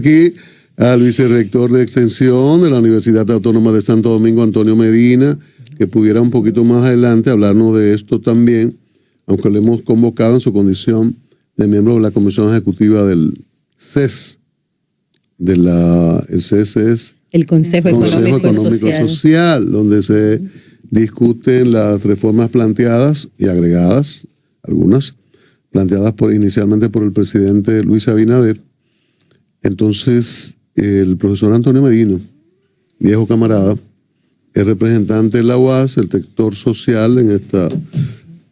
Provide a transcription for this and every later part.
Aquí al vicerrector de Extensión de la Universidad Autónoma de Santo Domingo, Antonio Medina, que pudiera un poquito más adelante hablarnos de esto también, aunque le hemos convocado en su condición de miembro de la Comisión Ejecutiva del CES. El CES es el Consejo Económico y Social, donde se discuten las reformas planteadas y agregadas, algunas planteadas inicialmente por el presidente Luis Abinader. Entonces, el profesor Antonio Medina, viejo camarada, es representante de la UAS, el sector social en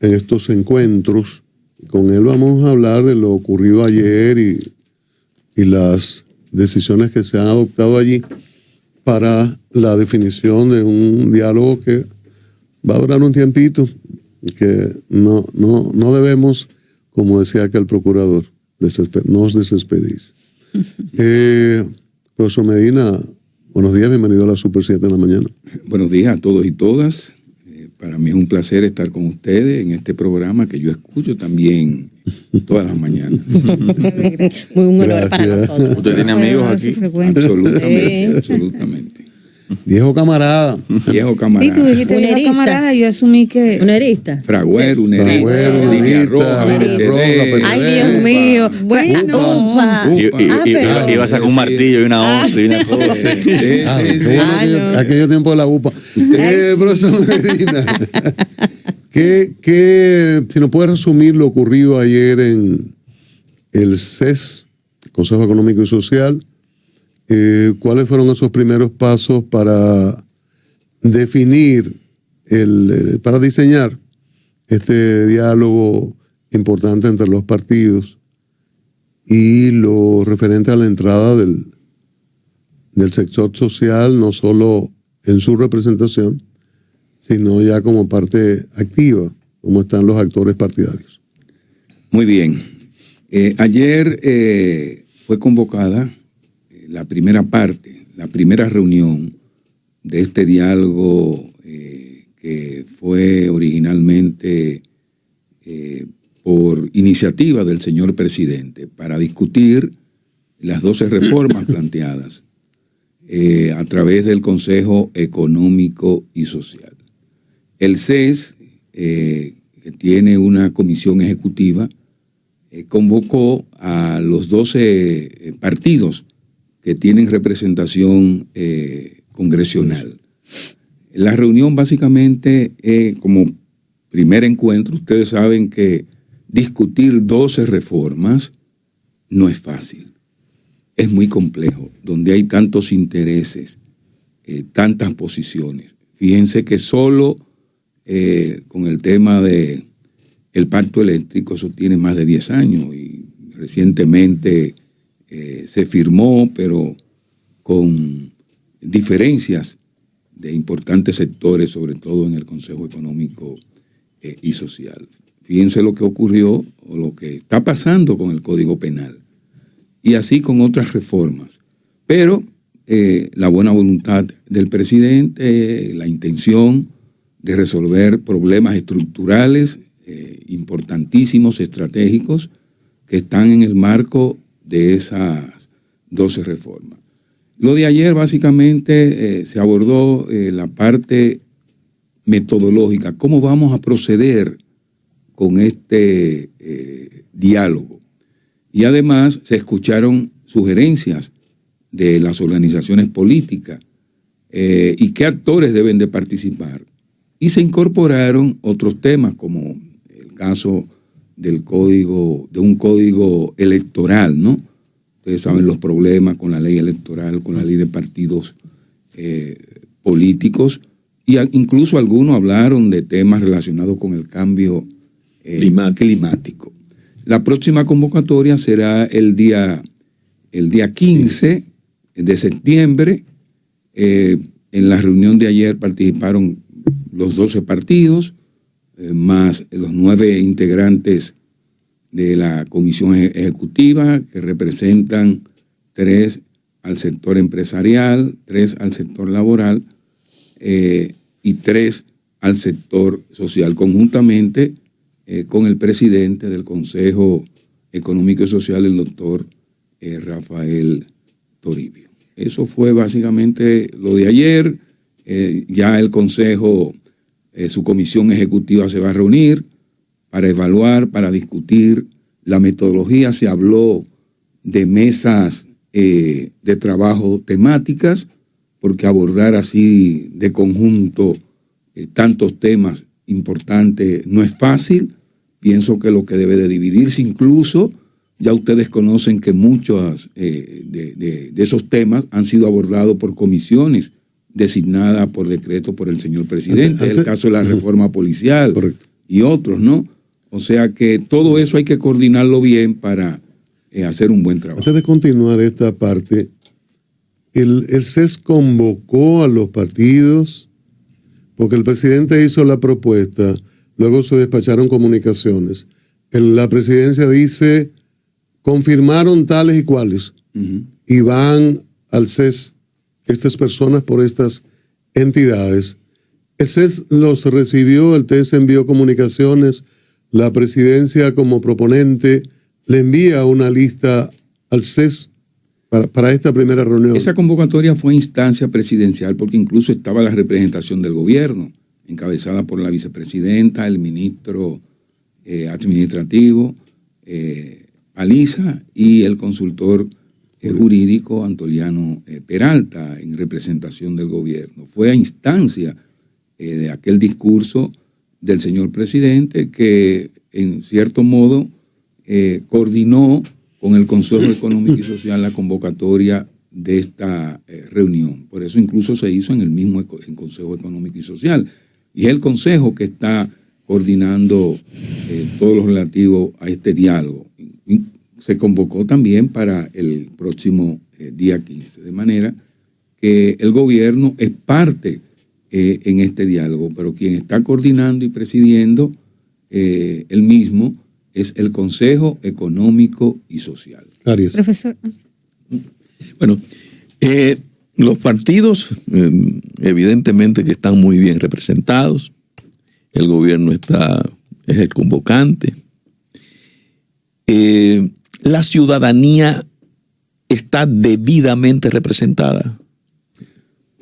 estos encuentros. Con él vamos a hablar de lo ocurrido ayer y las decisiones que se han adoptado allí para la definición de un diálogo que va a durar un tiempito, que no debemos, como decía aquel procurador, no os desesperéis. Profesor Medina, buenos días, bienvenido a la Super 7 de la mañana. Buenos días a todos y todas. Para mí es un placer estar con ustedes en este programa que yo escucho también todas las mañanas. Muy un honor para nosotros. ¿Usted tiene amigos aquí? Absolutamente. Viejo camarada. Viejo camarada. Sí, tú dijiste viejo camarada, yo asumí que... Unerista. Fragüero, Unerista. Línea Roja, Ay, Dios mío. Bueno. Iba a sacar un martillo y una onza y una cosa. Aquello tiempo de la UPA. Profesor Medina, si nos puede resumir lo ocurrido ayer en el CES, Consejo Económico y Social, ¿cuáles fueron esos primeros pasos para definir, para diseñar este diálogo importante entre los partidos y lo referente a la entrada del sector social, no solo en su representación, sino ya como parte activa, como están los actores partidarios? Muy bien. Ayer fue convocada la primera parte, la primera reunión de este diálogo que fue originalmente por iniciativa del señor presidente para discutir las 12 reformas planteadas a través del Consejo Económico y Social. El CES, que tiene una comisión ejecutiva, convocó a los 12 partidos que tienen representación congresional. La reunión básicamente, como primer encuentro, ustedes saben que discutir 12 reformas no es fácil, es muy complejo, donde hay tantos intereses, tantas posiciones. Fíjense que solo con el tema del pacto eléctrico, eso tiene más de 10 años y recientemente se firmó, pero con diferencias de importantes sectores, sobre todo en el Consejo Económico y Social. Fíjense lo que ocurrió o lo que está pasando con el Código Penal y así con otras reformas. Pero la buena voluntad del presidente, la intención de resolver problemas estructurales importantísimos, estratégicos, que están en el marco de esas 12 reformas. Lo de ayer básicamente se abordó la parte metodológica, cómo vamos a proceder con este diálogo. Y además se escucharon sugerencias de las organizaciones políticas y qué actores deben de participar. Y se incorporaron otros temas como el caso de un código electoral, ¿no? Ustedes saben los problemas con la ley electoral, con la ley de partidos políticos, y incluso algunos hablaron de temas relacionados con el cambio climático. La próxima convocatoria será el día 15 de septiembre. En la reunión de ayer participaron los 12 partidos, más los 9 integrantes de la comisión ejecutiva, que representan 3 al sector empresarial, 3 al sector laboral y 3 al sector social, conjuntamente con el presidente del Consejo Económico y Social, el doctor Rafael Toribio. Eso fue básicamente lo de ayer. Ya el Consejo, su comisión ejecutiva se va a reunir para evaluar, para discutir la metodología. Se habló de mesas de trabajo temáticas, porque abordar así de conjunto tantos temas importantes no es fácil. Pienso que lo que debe de dividirse, incluso ya ustedes conocen que muchos de esos temas han sido abordados por comisiones designadas por decreto por el señor presidente, el caso de la reforma policial. Correcto. Y otros, ¿no? O sea que todo eso hay que coordinarlo bien para hacer un buen trabajo. Antes de continuar esta parte, el CES convocó a los partidos, porque el presidente hizo la propuesta, luego se despacharon comunicaciones. La presidencia dice, confirmaron tales y cuales, y van al CES estas personas por estas entidades. El CES los recibió, el CES envió comunicaciones, la presidencia como proponente le envía una lista al CES para esta primera reunión. Esa convocatoria fue instancia presidencial porque incluso estaba la representación del gobierno, encabezada por la vicepresidenta, el ministro administrativo, Alisa, y el consultor jurídico Antoliano Peralta, en representación del gobierno. Fue a instancia de aquel discurso del señor presidente que, en cierto modo, coordinó con el Consejo Económico y Social la convocatoria de esta reunión. Por eso incluso se hizo en el mismo Consejo Económico y Social. Y es el Consejo que está coordinando todo lo relativo a este diálogo. Y se convocó también para el próximo día 15, de manera que el gobierno es parte en este diálogo, pero quien está coordinando y presidiendo el mismo es el Consejo Económico y Social. Arias. Profesor. Bueno, los partidos evidentemente que están muy bien representados, el gobierno es el convocante. La ciudadanía está debidamente representada.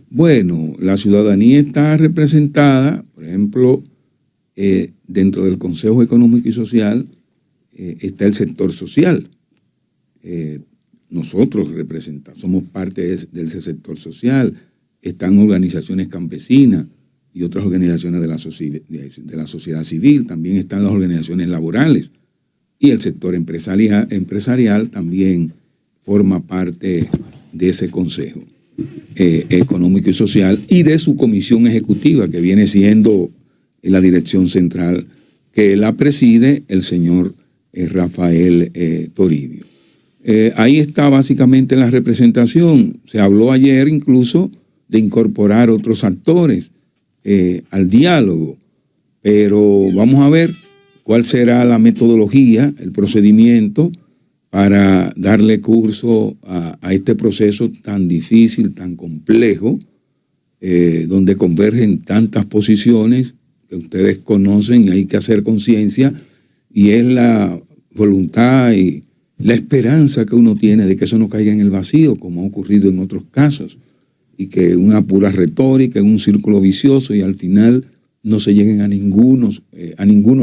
Bueno, la ciudadanía está representada, por ejemplo, dentro del Consejo Económico y Social está el sector social. Nosotros representamos, somos parte de ese sector social. Están organizaciones campesinas y otras organizaciones de la sociedad civil. También están las organizaciones laborales. Y el sector empresarial también forma parte de ese Consejo Económico y Social y de su comisión ejecutiva, que viene siendo la dirección central, que la preside el señor Rafael Toribio. Ahí está básicamente la representación. Se habló ayer incluso de incorporar otros actores al diálogo, pero vamos a ver cuál será la metodología, el procedimiento para darle curso a este proceso tan difícil, tan complejo, donde convergen tantas posiciones que ustedes conocen y hay que hacer conciencia, y es la voluntad y la esperanza que uno tiene de que eso no caiga en el vacío, como ha ocurrido en otros casos, y que una pura retórica, un círculo vicioso, y al final no se lleguen a ningunos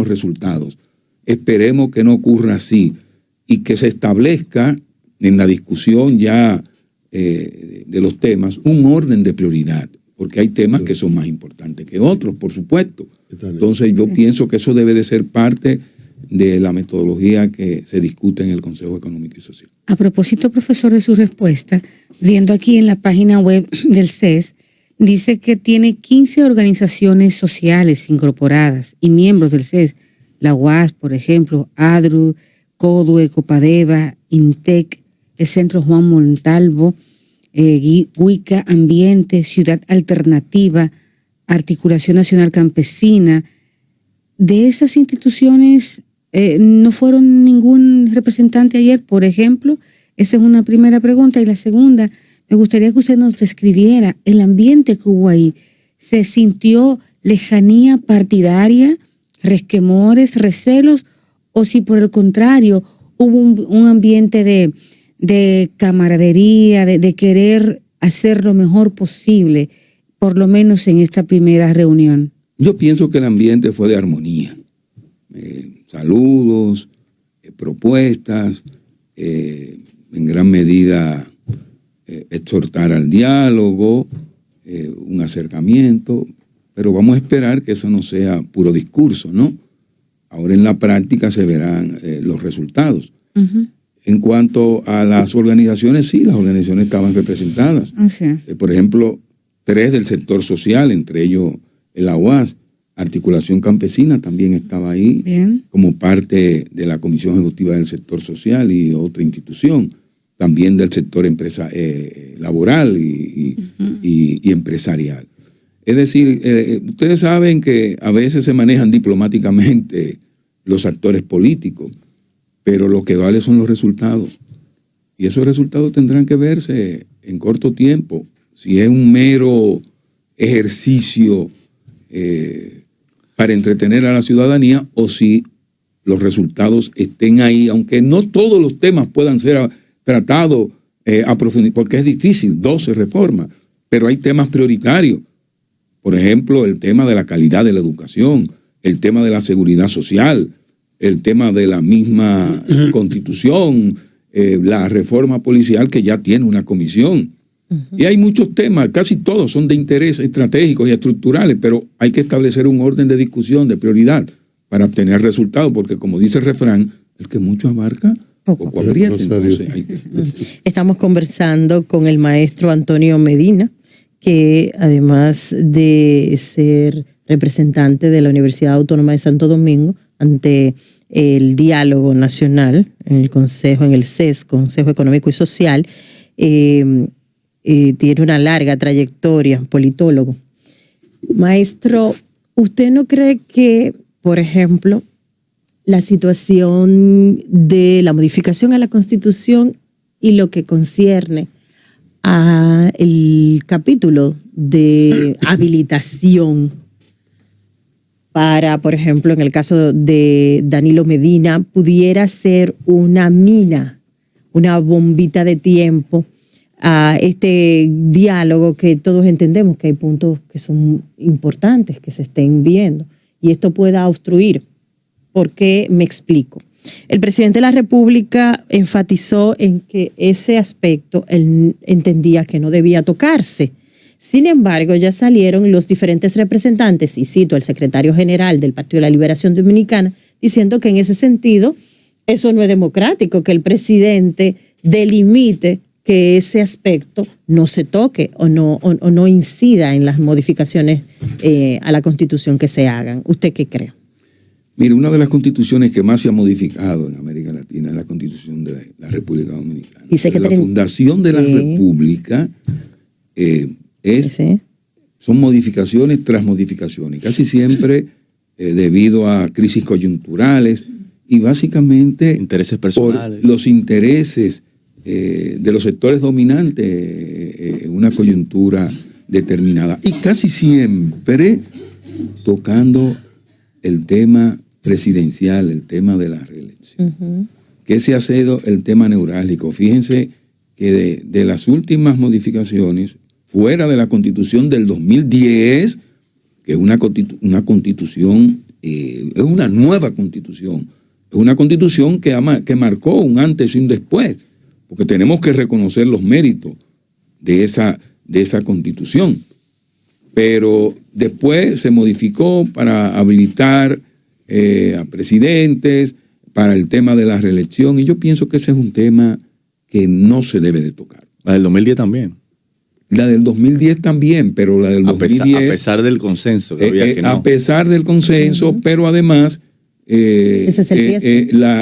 resultados. Esperemos que no ocurra así y que se establezca en la discusión ya de los temas un orden de prioridad, porque hay temas que son más importantes que otros, por supuesto. Entonces yo pienso que eso debe de ser parte de la metodología que se discute en el Consejo Económico y Social. A propósito, profesor, de su respuesta, viendo aquí en la página web del CES, dice que tiene 15 organizaciones sociales incorporadas y miembros del CES, la UAS, por ejemplo, ADRU, CODUE, Copadeva, INTEC, el Centro Juan Montalvo, WICA Ambiente, Ciudad Alternativa, Articulación Nacional Campesina. De esas instituciones no fueron ningún representante ayer, por ejemplo. Esa es una primera pregunta. Y la segunda, me gustaría que usted nos describiera el ambiente que hubo ahí. ¿Se sintió lejanía partidaria, resquemores, recelos, o si por el contrario hubo un ambiente de de camaradería, de querer hacer lo mejor posible, por lo menos en esta primera reunión? Yo pienso que el ambiente fue de armonía. Saludos, propuestas, en gran medida exhortar al diálogo, un acercamiento, pero vamos a esperar que eso no sea puro discurso, ¿no? Ahora en la práctica se verán los resultados. Uh-huh. En cuanto a las organizaciones, sí, las organizaciones estaban representadas. Okay. Por ejemplo, 3 del sector social, entre ellos el AUAS, Articulación Campesina también estaba ahí. Bien. Como parte de la Comisión Ejecutiva del Sector Social y otra institución, también del sector laboral y empresarial. Es decir, ustedes saben que a veces se manejan diplomáticamente los actores políticos, pero lo que vale son los resultados. Y esos resultados tendrán que verse en corto tiempo. Si es un mero ejercicio para entretener a la ciudadanía o si los resultados estén ahí, aunque no todos los temas puedan ser tratados a profundidad, porque es difícil, 12 reformas, pero hay temas prioritarios. Por ejemplo, el tema de la calidad de la educación, el tema de la seguridad social, el tema de la misma constitución, la reforma policial que ya tiene una comisión. Y hay muchos temas, casi todos son de interés estratégicos y estructurales, pero hay que establecer un orden de discusión, de prioridad, para obtener resultados, porque como dice el refrán, el que mucho abarca, poco aprieta. Estamos conversando con el maestro Antonio Medina, que además de ser representante de la Universidad Autónoma de Santo Domingo ante el diálogo nacional en el Consejo, en el CES, Consejo Económico y Social, tiene una larga trayectoria, politólogo. Maestro, ¿usted no cree que, por ejemplo, la situación de la modificación a la Constitución y lo que concierne a el capítulo de habilitación para, por ejemplo, en el caso de Danilo Medina, pudiera ser una mina, una bombita de tiempo a este diálogo que todos entendemos que hay puntos que son importantes que se estén viendo y esto pueda obstruir? ¿Por qué? Me explico. El presidente de la República enfatizó en que ese aspecto él entendía que no debía tocarse. Sin embargo, ya salieron los diferentes representantes, y cito al secretario general del Partido de la Liberación Dominicana, diciendo que en ese sentido eso no es democrático, que el presidente delimite que ese aspecto no se toque o no incida en las modificaciones a la Constitución que se hagan. ¿Usted qué cree? Mire, una de las constituciones que más se ha modificado en América Latina es la Constitución de la República Dominicana. Dice que la fundación de la República son modificaciones tras modificaciones, casi siempre debido a crisis coyunturales y básicamente intereses personales, por los intereses de los sectores dominantes en una coyuntura determinada. Y casi siempre tocando el tema presidencial, el tema de la reelección, que ese ha sido el tema neurálgico. Fíjense que de las últimas modificaciones, fuera de la Constitución del 2010, que es una constitución, es una nueva constitución, es una constitución que marcó un antes y un después, porque tenemos que reconocer los méritos de esa constitución. Pero después se modificó para habilitar a presidentes, para el tema de la reelección, y yo pienso que ese es un tema que no se debe de tocar. La del 2010 también. La del 2010 también, pero la del 2010... A pesar del consenso. Que había que no. A pesar del consenso, pero además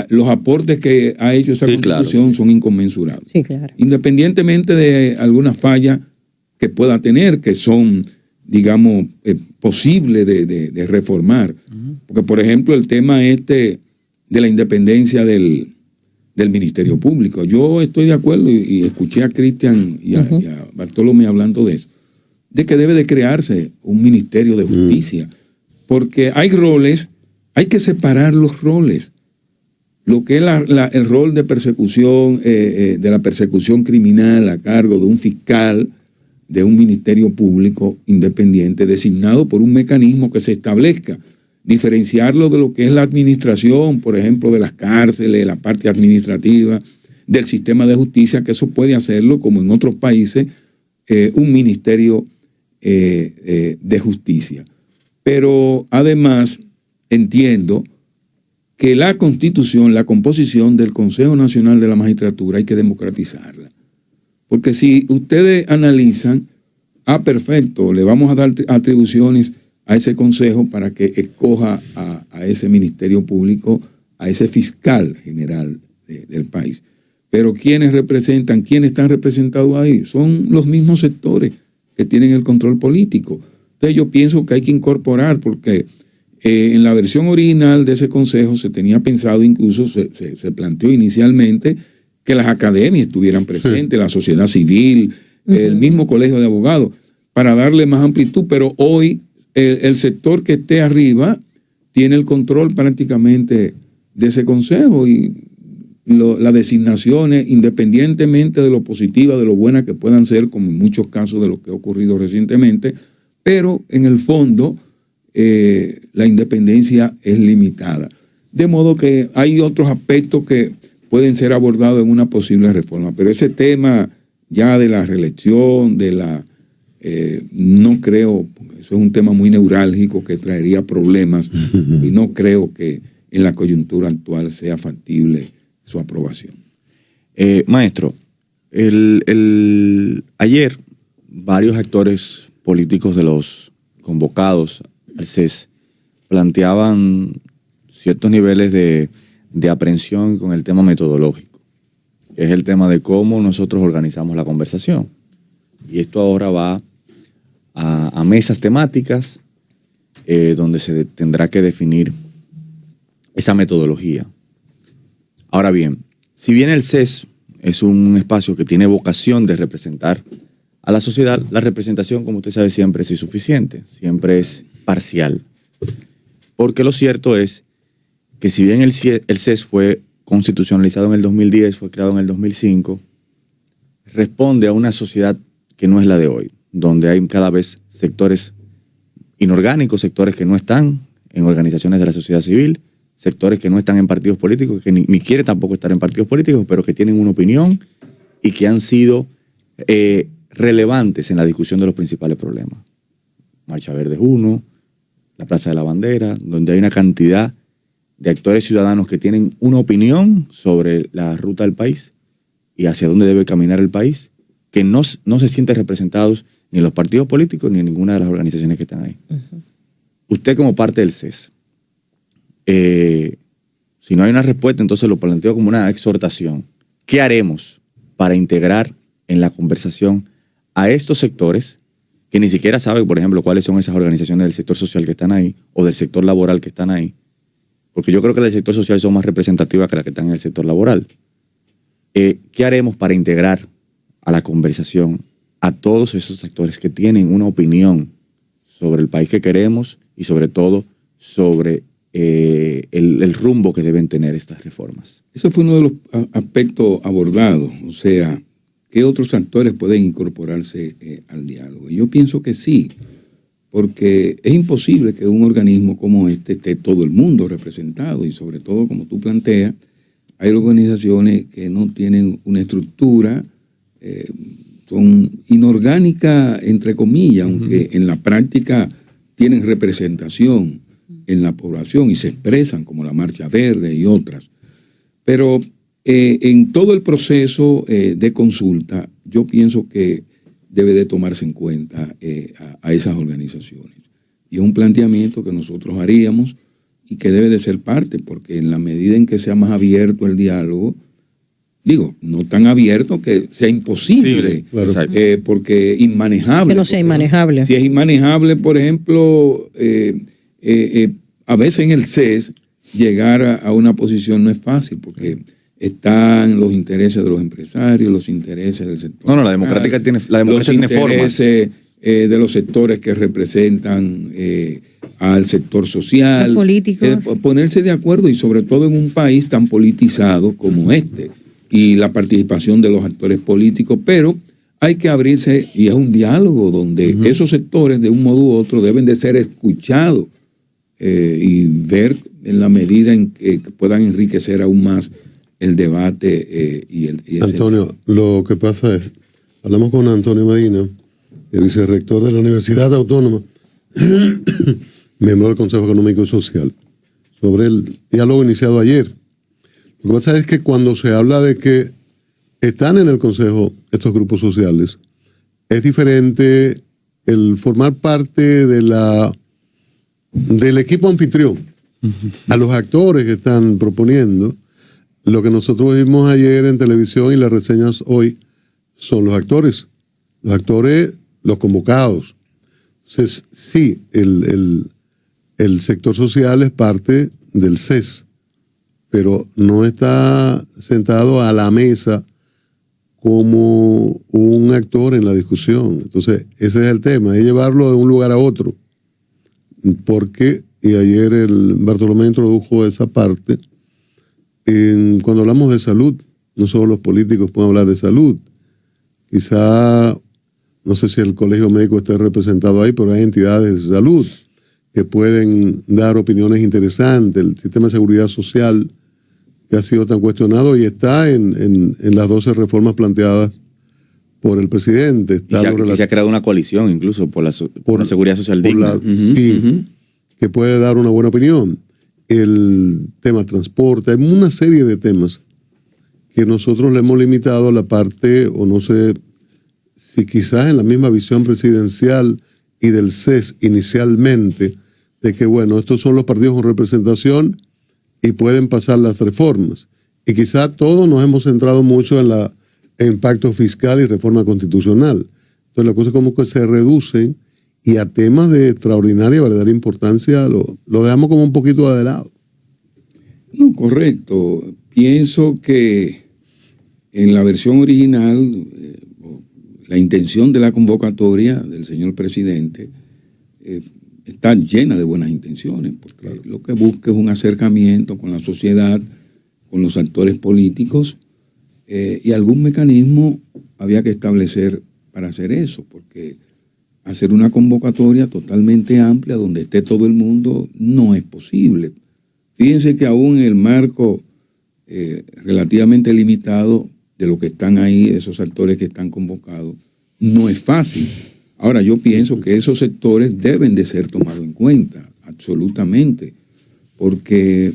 los aportes que ha hecho esa constitución son inconmensurables. Sí, claro. Independientemente de algunas fallas que pueda tener, que son, digamos, posibles de reformar. Porque, por ejemplo, el tema de la independencia del Ministerio Público. Yo estoy de acuerdo y escuché a Cristian y a Bartolomé hablando de eso, de que debe de crearse un Ministerio de Justicia, porque hay roles, hay que separar los roles. lo que es el rol de persecución, de la persecución criminal a cargo de un fiscal, de un ministerio público independiente designado por un mecanismo que se establezca. Diferenciarlo de lo que es la administración, por ejemplo, de las cárceles, la parte administrativa, del sistema de justicia, que eso puede hacerlo, como en otros países, un ministerio de justicia. Pero además entiendo que la Constitución, la composición del Consejo Nacional de la Magistratura hay que democratizarla. Porque si ustedes analizan, perfecto, le vamos a dar atribuciones a ese consejo para que escoja a ese ministerio público, a ese fiscal general del país. Pero ¿quiénes están representados ahí? Son los mismos sectores que tienen el control político. Entonces yo pienso que hay que incorporar, porque en la versión original de ese consejo se tenía pensado, incluso se planteó inicialmente, que las academias estuvieran presentes, la sociedad civil, el mismo colegio de abogados, para darle más amplitud, pero hoy el sector que esté arriba tiene el control prácticamente de ese consejo y las designaciones, independientemente de lo positiva, de lo buena que puedan ser, como en muchos casos de lo que ha ocurrido recientemente, pero en el fondo la independencia es limitada. De modo que hay otros aspectos que pueden ser abordados en una posible reforma, pero ese tema ya de la reelección, no creo, eso es un tema muy neurálgico que traería problemas y no creo que en la coyuntura actual sea factible su aprobación. Maestro, ayer varios actores políticos de los convocados al CES planteaban ciertos niveles de aprehensión con el tema metodológico, que es el tema de cómo nosotros organizamos la conversación. Y esto ahora va a mesas temáticas donde se tendrá que definir esa metodología. Ahora bien, si bien el CES es un espacio que tiene vocación de representar a la sociedad, la representación, como usted sabe, siempre es insuficiente, siempre es parcial. Porque lo cierto es que si bien el CES fue constitucionalizado en el 2010, fue creado en el 2005, responde a una sociedad que no es la de hoy, donde hay cada vez sectores inorgánicos, sectores que no están en organizaciones de la sociedad civil, sectores que no están en partidos políticos, que ni quieren tampoco estar en partidos políticos, pero que tienen una opinión y que han sido relevantes en la discusión de los principales problemas. Marcha Verde es uno, la Plaza de la Bandera, donde hay una cantidad de actores ciudadanos que tienen una opinión sobre la ruta del país y hacia dónde debe caminar el país, que no se sienten representados ni en los partidos políticos ni en ninguna de las organizaciones que están ahí. Uh-huh. Usted como parte del CES, si no hay una respuesta, entonces lo planteo como una exhortación. ¿Qué haremos para integrar en la conversación a estos sectores que ni siquiera saben, por ejemplo, cuáles son esas organizaciones del sector social que están ahí o del sector laboral que están ahí? Porque yo creo que las del sector social son más representativas que las que están en el sector laboral. ¿Qué haremos para integrar a la conversación a todos esos actores que tienen una opinión sobre el país que queremos y sobre todo sobre el rumbo que deben tener estas reformas? Eso fue uno de los aspectos abordados, o sea, ¿qué otros actores pueden incorporarse al diálogo? Yo pienso que sí, porque es imposible que un organismo como este esté todo el mundo representado y sobre todo, como tú planteas, hay organizaciones que no tienen una estructura, son inorgánicas, entre comillas, aunque en la práctica tienen representación en la población y se expresan como la Marcha Verde y otras. Pero en todo el proceso de consulta, yo pienso que debe de tomarse en cuenta a esas organizaciones. Y es un planteamiento que nosotros haríamos y que debe de ser parte, porque en la medida en que sea más abierto el diálogo, digo, no tan abierto que sea imposible, sí, claro. Porque inmanejable. Que no sea inmanejable. Si es inmanejable, por ejemplo, a veces en el CES llegar a una posición no es fácil, porque están los intereses de los empresarios, los intereses del sector. No, la democracia tiene formas. Los intereses de los sectores que representan al sector social, los políticos. Ponerse de acuerdo, y sobre todo en un país tan politizado como este, y la participación de los actores políticos, pero hay que abrirse, y es un diálogo donde esos sectores de un modo u otro deben de ser escuchados y ver en la medida en que puedan enriquecer aún más el debate Antonio, lo que pasa es, hablamos con Antonio Medina, el vicerrector de la Universidad Autónoma, miembro del Consejo Económico y Social, sobre el diálogo iniciado ayer. Lo que pasa es que cuando se habla de que están en el Consejo estos grupos sociales, es diferente el formar parte del equipo anfitrión, a los actores que están proponiendo. Lo que nosotros vimos ayer en televisión y las reseñas hoy son los actores, los convocados. Entonces, sí, el sector social es parte del CES, pero no está sentado a la mesa como un actor en la discusión. Entonces, ese es el tema, es llevarlo de un lugar a otro. Porque, y ayer el Bartolomé introdujo esa parte, cuando hablamos de salud, no solo los políticos pueden hablar de salud. Quizá, no sé si el Colegio Médico está representado ahí, pero hay entidades de salud que pueden dar opiniones interesantes. El sistema de seguridad social, que ha sido tan cuestionado y está en las 12 reformas planteadas por el presidente. Está y se ha creado una coalición incluso por la seguridad social digna. Sí, que puede dar una buena opinión. El tema transporte, hay una serie de temas que nosotros le hemos limitado a la parte, o no sé si quizás en la misma visión presidencial y del CES inicialmente, de que bueno, estos son los partidos con representación y pueden pasar las reformas. Y quizá todos nos hemos centrado mucho en pacto fiscal y reforma constitucional. Entonces las cosas como que se reducen y a temas de extraordinaria y verdadera importancia lo dejamos como un poquito de lado. No, correcto. Pienso que en la versión original, la intención de la convocatoria del señor presidente está llena de buenas intenciones, porque claro, lo que busca es un acercamiento con la sociedad, con los actores políticos, y algún mecanismo había que establecer para hacer eso, porque hacer una convocatoria totalmente amplia donde esté todo el mundo no es posible. Fíjense que aún en el marco relativamente limitado de lo que están ahí, esos actores que están convocados, no es fácil. Ahora, yo pienso que esos sectores deben de ser tomados en cuenta, absolutamente, porque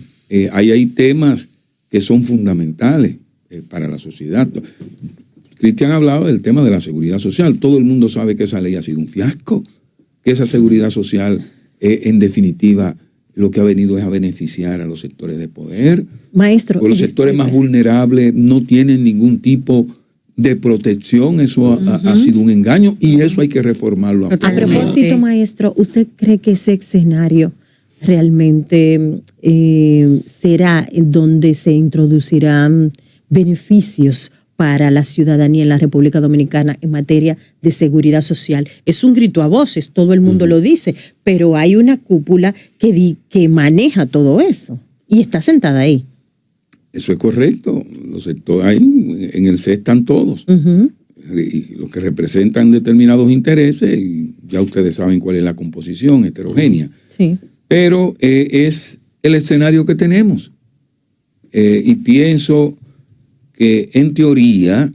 ahí hay temas que son fundamentales para la sociedad. Cristian hablaba del tema de la seguridad social. Todo el mundo sabe que esa ley ha sido un fiasco, que esa seguridad social, en definitiva, lo que ha venido es a beneficiar a los sectores de poder. Maestro. Los sectores más vulnerables no tienen ningún tipo de protección. Eso ha sido un engaño y eso hay que reformarlo. A propósito, maestro, ¿usted cree que ese escenario realmente será donde se introducirán beneficios para la ciudadanía en la República Dominicana en materia de seguridad social? Es un grito a voces, todo el mundo lo dice, pero hay una cúpula que maneja todo eso y está sentada ahí. Eso es correcto. Los sectores ahí en el CES están todos. Y los que representan determinados intereses, y ya ustedes saben cuál es la composición heterogénea. Sí. Pero es el escenario que tenemos. Y pienso que en teoría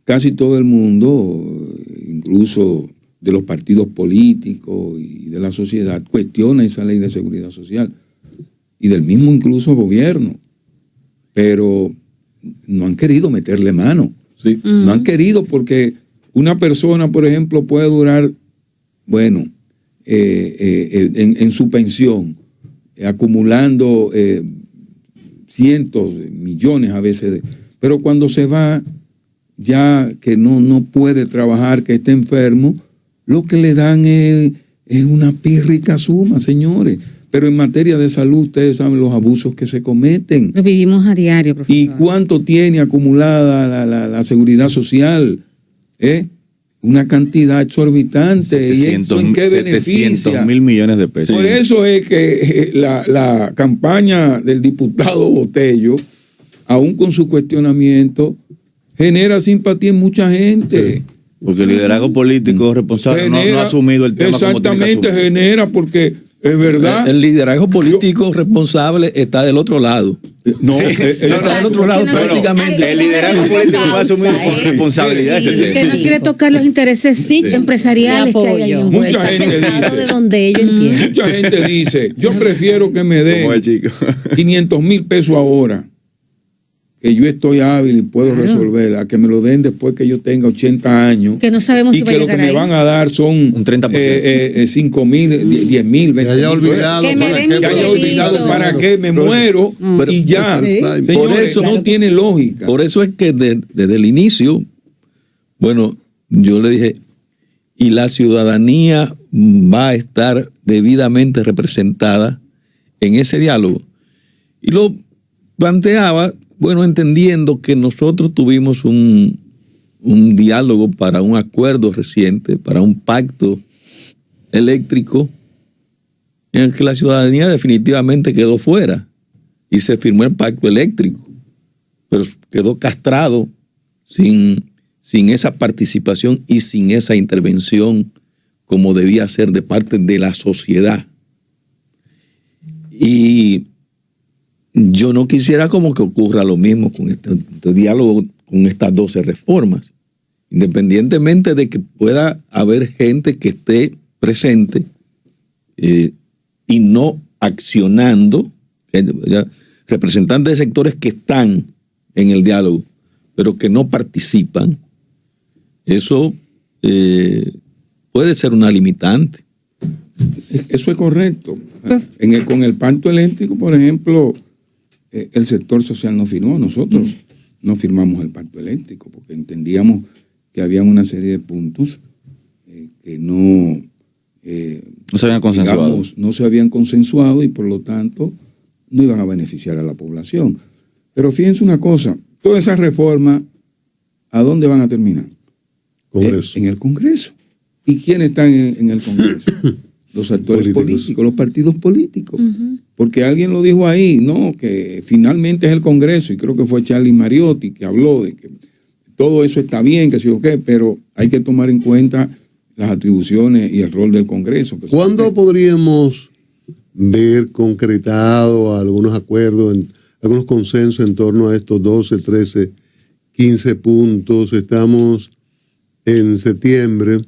casi todo el mundo, incluso de los partidos políticos y de la sociedad, cuestiona esa ley de seguridad social y del mismo incluso gobierno, pero no han querido meterle mano. ¿Sí? No han querido, porque una persona, por ejemplo, puede durar, bueno, en su pensión, acumulando cientos, millones a veces pero cuando se va, ya que no puede trabajar, que está enfermo, lo que le dan es una pírrica suma, señores. Pero en materia de salud, ustedes saben los abusos que se cometen. Lo vivimos a diario, profesor. ¿Y cuánto tiene acumulada la seguridad social? una cantidad exorbitante. ¿Y eso en qué beneficia? 700.000 millones de pesos. Por eso es que la campaña del diputado Botello, aún con su cuestionamiento, genera simpatía en mucha gente. Porque el liderazgo político responsable no ha asumido el tema como tiene que Exactamente, asumir. genera, porque es verdad. El liderazgo político responsable está del otro lado. No, Está del otro lado Que no- prácticamente. El liderazgo político no ha asumido con responsabilidad ese tema. Que no quiere tocar los intereses empresariales que hay ahí apoyo. envueltos. Mucha gente dice. De donde ellos entienden. mucha gente dice, yo prefiero que me Como el den chico. 500,000 pesos ahora, que yo estoy hábil y puedo resolver, a que me lo den después que yo tenga 80 años. Que no sabemos y si va a que lo que llegar me ahí. van a dar son Un 30%. 5,000, 10,000, Que 20,000. haya olvidado. Que me ¿para den qué? Que haya Miguelito. olvidado para qué me muero Pero- y ya. Alzheimer. Señores, Por eso- no tiene lógica. Por eso es que desde el inicio, bueno, yo le dije, y la ciudadanía va a estar debidamente representada en ese diálogo. Y lo planteaba, bueno, entendiendo que nosotros tuvimos un diálogo para un acuerdo reciente, para un pacto eléctrico, en el que la ciudadanía definitivamente quedó fuera y se firmó el pacto eléctrico, pero quedó castrado sin esa participación y sin esa intervención como debía ser de parte de la sociedad. Y yo no quisiera como que ocurra lo mismo con este diálogo, con estas 12 reformas, independientemente de que pueda haber gente que esté presente y no accionando, representantes de sectores que están en el diálogo, pero que no participan. Eso puede ser una limitante. Eso es correcto. Con el pacto eléctrico, por ejemplo, el sector social no firmó. Nosotros no firmamos el pacto eléctrico porque entendíamos que había una serie de puntos que no se habían consensuado. digamos, no se habían consensuado y por lo tanto no iban a beneficiar a la población. Pero fíjense una cosa, todas esas reformas, ¿a dónde van a terminar? Congreso. En el Congreso. ¿Y quiénes están en el Congreso? Los actores políticos, los partidos políticos. Porque alguien lo dijo ahí, no, que finalmente es el Congreso, y creo que fue Charlie Mariotti que habló de que todo eso está bien, que sí o qué, pero hay que tomar en cuenta las atribuciones y el rol del Congreso. ¿Cuándo podríamos ver concretado algunos acuerdos, algunos consensos en torno a estos 12, 13, 15 puntos? Estamos en septiembre,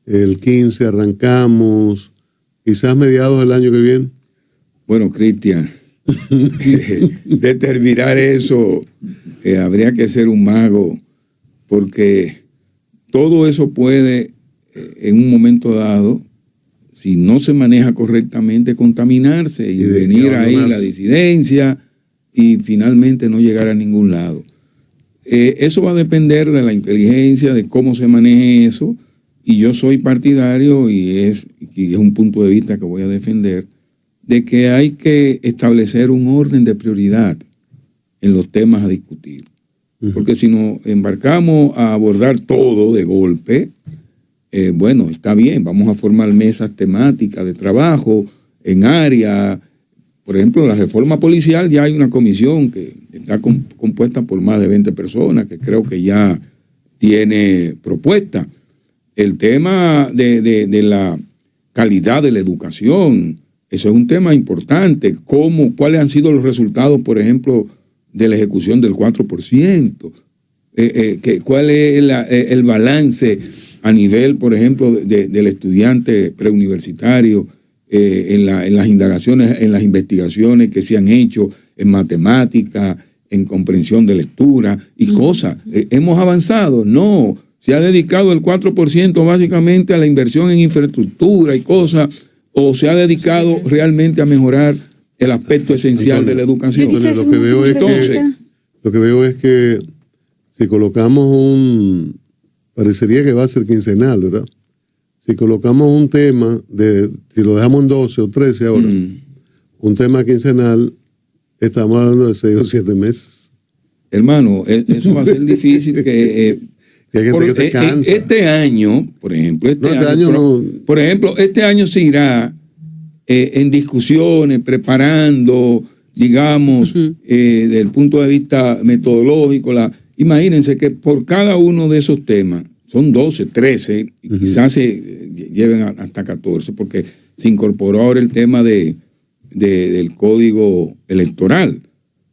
el 15 arrancamos, quizás mediados del año que viene. Bueno, Cristian, determinar eso habría que ser un mago, porque todo eso puede, en un momento dado, si no se maneja correctamente, contaminarse y venir ahí la disidencia y finalmente no llegar a ningún lado. Eso va a depender de la inteligencia, de cómo se maneje eso, y yo soy partidario, y es un punto de vista que voy a defender, de que hay que establecer un orden de prioridad en los temas a discutir. Porque si nos embarcamos a abordar todo de golpe, bueno, está bien, vamos a formar mesas temáticas de trabajo en área. Por ejemplo, la reforma policial, ya hay una comisión que está compuesta por más de 20 personas, que creo que ya tiene propuesta. El tema de la calidad de la educación, eso es un tema importante. ¿Cuáles han sido los resultados, por ejemplo, de la ejecución del 4%? ¿Cuál es el balance a nivel, por ejemplo, del estudiante preuniversitario en las indagaciones, en las investigaciones que se han hecho en matemática, en comprensión de lectura y cosas? ¿Hemos avanzado? No. Se ha dedicado el 4% básicamente a la inversión en infraestructura y cosas, o se ha dedicado realmente a mejorar el aspecto esencial de la educación. Yo Lo que veo es que si colocamos parecería que va a ser quincenal, ¿verdad? Si colocamos un tema, si lo dejamos en 12 o 13 ahora, un tema quincenal, estamos hablando de 6 o 7 meses. Hermano, eso va a ser difícil Que hay gente que se cansa. Este año, por ejemplo, este año se irá en discusiones, preparando, digamos, desde el punto de vista metodológico. Imagínense que por cada uno de esos temas, son 12, 13, y quizás se lleven hasta 14, porque se incorporó ahora el tema del código electoral.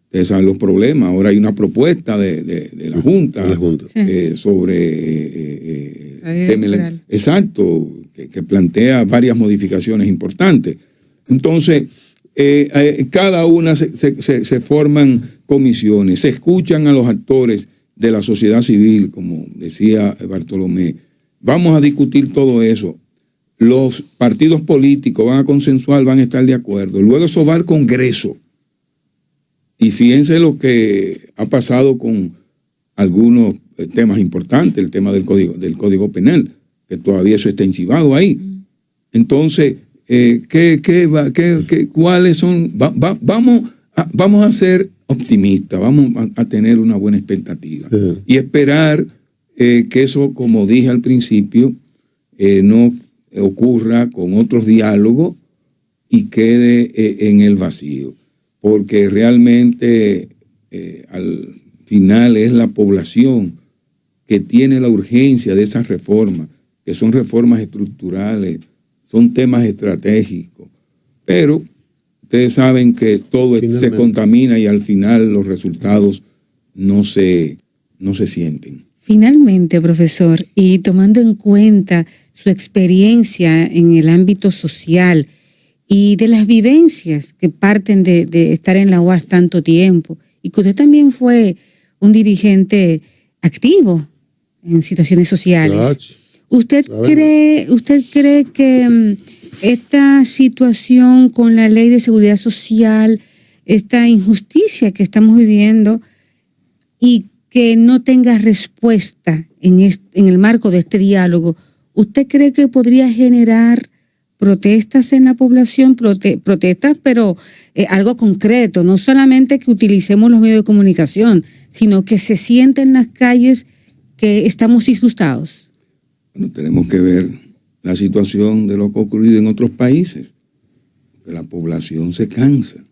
Ustedes saben los problemas. Ahora hay una propuesta de la Junta, sobre exacto, que plantea varias modificaciones importantes. Entonces, cada una se forman comisiones, se escuchan a los actores de la sociedad civil, como decía Bartolomé. Vamos a discutir todo eso. Los partidos políticos van a consensuar, van a estar de acuerdo. Luego eso va al Congreso. Y fíjense lo que ha pasado con algunos temas importantes, el tema del Código Penal, que todavía eso está enchivado ahí. Entonces, ¿cuáles son? Vamos a ser optimistas, vamos a tener una buena expectativa y esperar que eso, como dije al principio, no ocurra con otros diálogos y quede en el vacío, porque realmente al final es la población que tiene la urgencia de esas reformas, que son reformas estructurales, son temas estratégicos, pero ustedes saben que todo se contamina y al final los resultados no se sienten. Finalmente, profesor, y tomando en cuenta su experiencia en el ámbito social y de las vivencias que parten de estar en la UAS tanto tiempo, y que usted también fue un dirigente activo en situaciones sociales. ¿Usted cree que esta situación con la Ley de Seguridad Social, esta injusticia que estamos viviendo y que no tenga respuesta en el marco de este diálogo, ¿usted cree que podría generar protestas en la población? Protestas, pero algo concreto, no solamente que utilicemos los medios de comunicación, sino que se sienta en las calles que estamos disgustados. Bueno, tenemos que ver la situación de lo que ha ocurrido en otros países. Que la población se cansa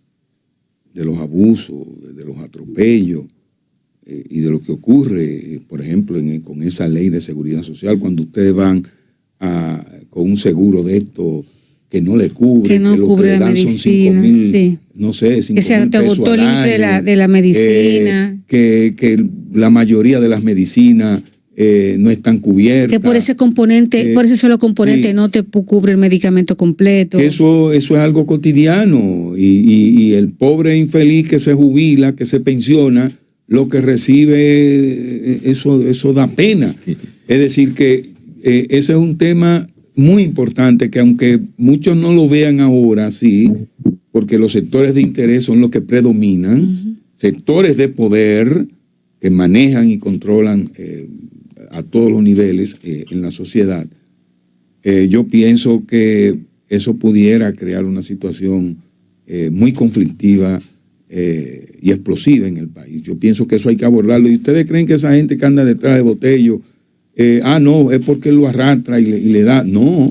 de los abusos, de los atropellos y de lo que ocurre, por ejemplo, con esa ley de seguridad social, cuando ustedes van con un seguro de esto que no le cubre, que no cubre la medicina, no sé, 5,000 que se te agotó el límite de la medicina, que la mayoría de las medicinas no están cubiertas, que por ese componente, por ese solo componente no te cubre el medicamento completo. Que eso es algo cotidiano y el pobre infeliz que se jubila, que se pensiona, lo que recibe, eso da pena. Es decir, que ese es un tema muy importante que aunque muchos no lo vean ahora así, porque los sectores de interés son los que predominan, sectores de poder que manejan y controlan a todos los niveles en la sociedad, yo pienso que eso pudiera crear una situación muy conflictiva y explosiva en el país. Yo pienso que eso hay que abordarlo. ¿Y ustedes creen que esa gente que anda detrás de Botello, no, es porque lo arrastra y le da? No,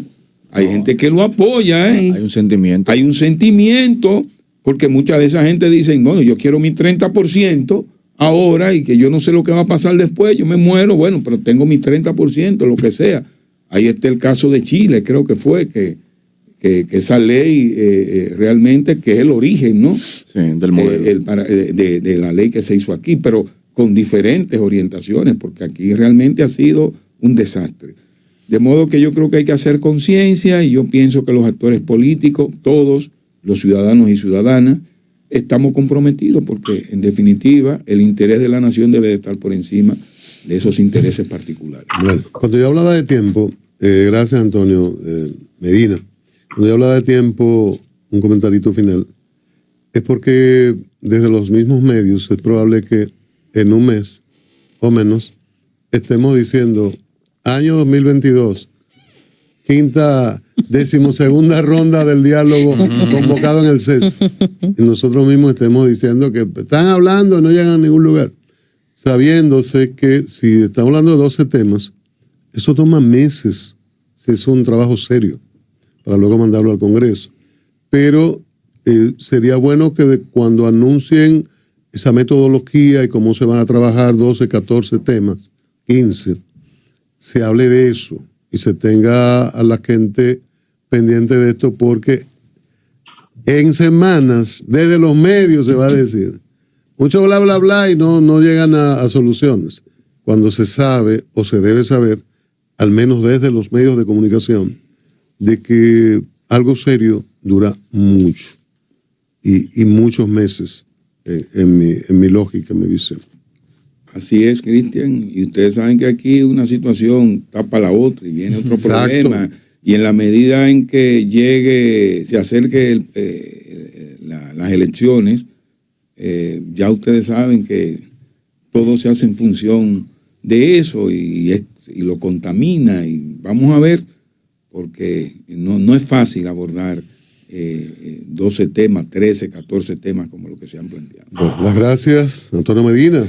hay gente que lo apoya. Sí. Hay un sentimiento. Hay un sentimiento, porque mucha de esa gente dicen, bueno, yo quiero mi 30% ahora y que yo no sé lo que va a pasar después, yo me muero, bueno, pero tengo mi 30%, lo que sea. Ahí está el caso de Chile, creo que fue, que esa ley realmente, que es el origen, ¿no? Sí, del modelo. De la ley que se hizo aquí, pero con diferentes orientaciones, porque aquí realmente ha sido un desastre. De modo que yo creo que hay que hacer conciencia y yo pienso que los actores políticos, todos los ciudadanos y ciudadanas, estamos comprometidos porque, en definitiva, el interés de la nación debe de estar por encima de esos intereses particulares. Bueno, cuando yo hablaba de tiempo, gracias Antonio Medina, cuando yo hablaba de tiempo, un comentarito final, es porque desde los mismos medios es probable que en un mes o menos estemos diciendo año 2022, decimosegunda ronda del diálogo convocado en el CES. Y nosotros mismos estemos diciendo que están hablando y no llegan a ningún lugar. sabiéndose que si estamos hablando de 12 temas, eso toma meses, si es un trabajo serio, para luego mandarlo al Congreso. Pero sería bueno que cuando anuncien esa metodología y cómo se van a trabajar 12, 14 temas, 15, se hable de eso y se tenga a la gente pendiente de esto, porque en semanas, desde los medios se va a decir mucho bla, bla, bla y no llegan a soluciones. Cuando se sabe o se debe saber, al menos desde los medios de comunicación, de que algo serio dura mucho y muchos meses en mi lógica, en mi visión. Así es, Cristian, y ustedes saben que aquí una situación tapa la otra y viene otro Exacto. problema, y en la medida en que se acerque las elecciones, ya ustedes saben que todo se hace en función de eso y lo contamina, y vamos a ver, porque no es fácil abordar 12 temas, 13, 14 temas como lo que se han planteado. Bueno, las gracias, Antonio Medina.